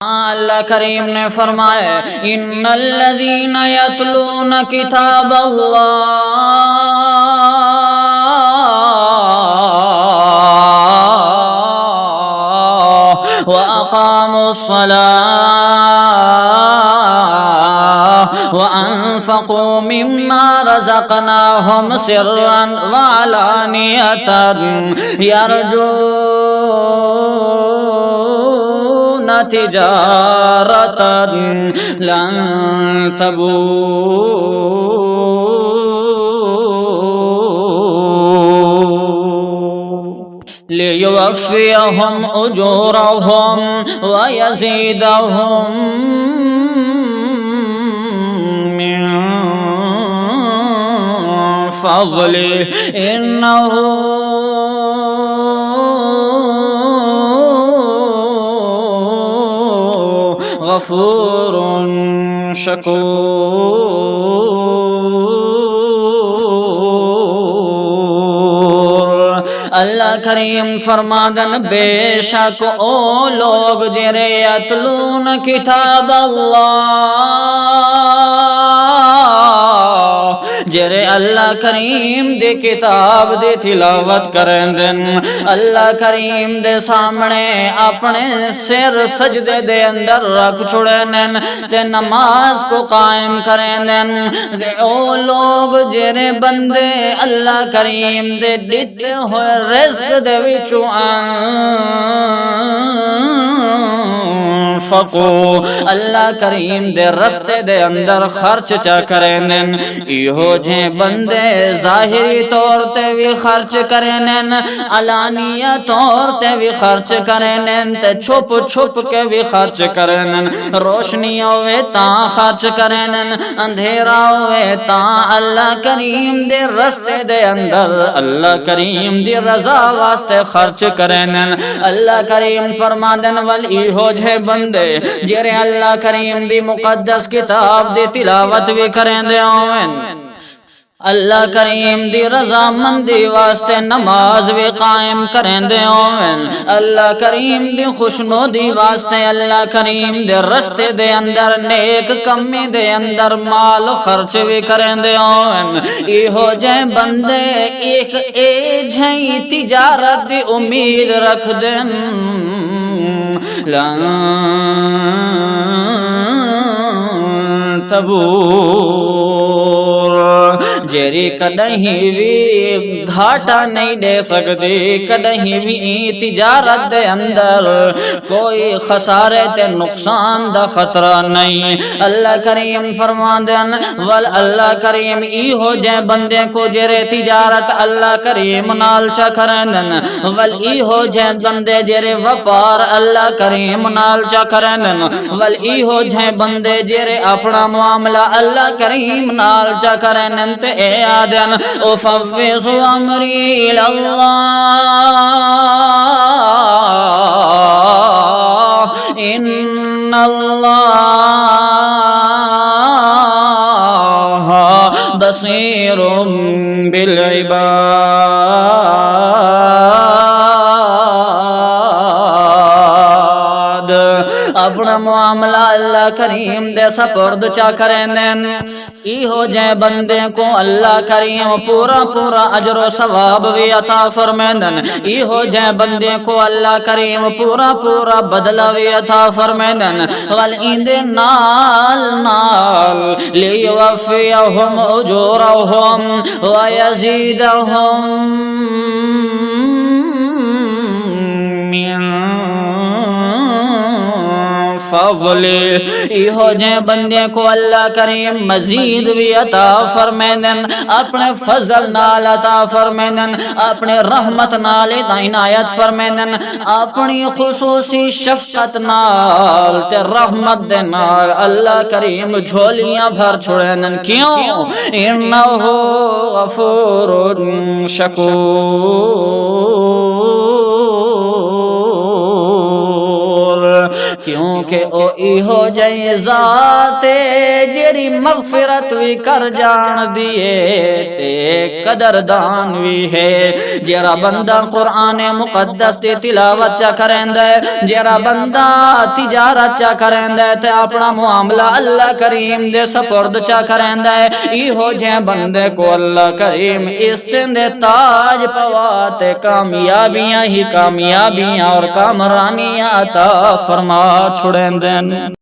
اللہ کریم نے فرمایا ان الذین یتلون کتاب اللہ واقاموا الصلاة وانفقوا مما رزقناهم سرا وعلانیة یرجون تجارة لن تبور ليوفيهم أجورهم ويزيدهم من فضله إنه غفور شکور۔ اللہ کریم فرمادن بے شک او لوگ جرے یتلون کتاب اللہ، جرے اللہ کریم دے کتاب دے تلاوت کریں دن، اللہ کریم دے سامنے اپنے سر سجدے دے اندر رکھ چھڑیں تے نماز کو قائم کریں دن، او لوگ جرے بندے اللہ کریم دے دیتے ہوئے رزق دے وچوں انفقو، اللہ کریم دے رستے دے اندر خرچ چا کریں دن، ایہو جے بندے ظاہری طور تے بھی خرچ کریں، علانیہ طور تے بھی خرچ کریں، تے چھپ چھپ کے بھی خرچ کریں، روشنی ہوئے تاں خرچ کریں، اندھیرا ہوئے تاں اللہ کریم دے رستے دے اندر اللہ کریم دی رضا واسطے خرچ کریں۔ اللہ کریم فرمادن ایہو جے بندے جرے اللہ کریم دی مقدس کتاب دی تلاوت بھی کریں دے ہوئیں، اللہ کریم دی رضا مندی واسطے نماز بھی قائم کریں دے ہوئیں، اللہ کریم دی خوشنودی واسطے اللہ کریم دے رستے دے اندر نیک کمی دے اندر مال خرچ بھی کریں دے ہوئیں، ایہو جے بندے ایک ایجھائی تجارت دی امید رکھ دیں، لن تبور، جیری کدہیں بھی گھاٹا نہیں دے سکتی، کدہیں بھی تجارت دے اندر کوئی خسارے تے نقصان دا خطرہ نہیں۔ اللہ کریم فرمادن اللہ کریم ایہو جے بندے کو جرے تجارت اللہ کریم نال چا کرن، ایہو جے بندے جرے وپار اللہ کریم نال چا کرن، ایہو جے بندے جرے اپنا معاملہ اللہ کریم نال چا کرن، تے اے آدن افوض امری اللہ ان اللہ بصیر بالعباد، اپنا معاملہ اللہ کریم دے سپرد چا کریں دین، ایہو جے بندے کو اللہ کریم پورا پورا اجر و ثواب بھی عطا فرمیندن، ایہو جے بندے کو اللہ کریم پورا پورا بدلہ بھی عطا فرمیندن، والعند نال نال لیوفیہم اجورہم ویزیدہم من فضل، ایہو جے بندے کو اللہ کریم مزید بھی عطا فرمیندن، اپنے فضل نال عطا فرمیندن، اپنے رحمت نال عنایت فرمیندن، اپنی خصوصی شفقت نال تے رحمت دے نال اللہ کریم جھولیاں بھر چھوڑیندن، کیوں؟ انہو غفور شکور، کیونکہ او ایہو جائیں ذات جیری مغفرت وی کر جان دیے تے قدردان وی ہے جیرا بندہ قرآن مقدس دی تلاوت چا کریں دے جیرا بندہ تجارت چا کریں دے تے اپنا معاملہ اللہ کریم دے سپرد چا کریں دے ایہو جائیں بندے کو اللہ کریم استن دے تاج پواتے کامیابیاں ہی کامیابیاں اور کامرانیاں عطا فرما چھڑیں دیں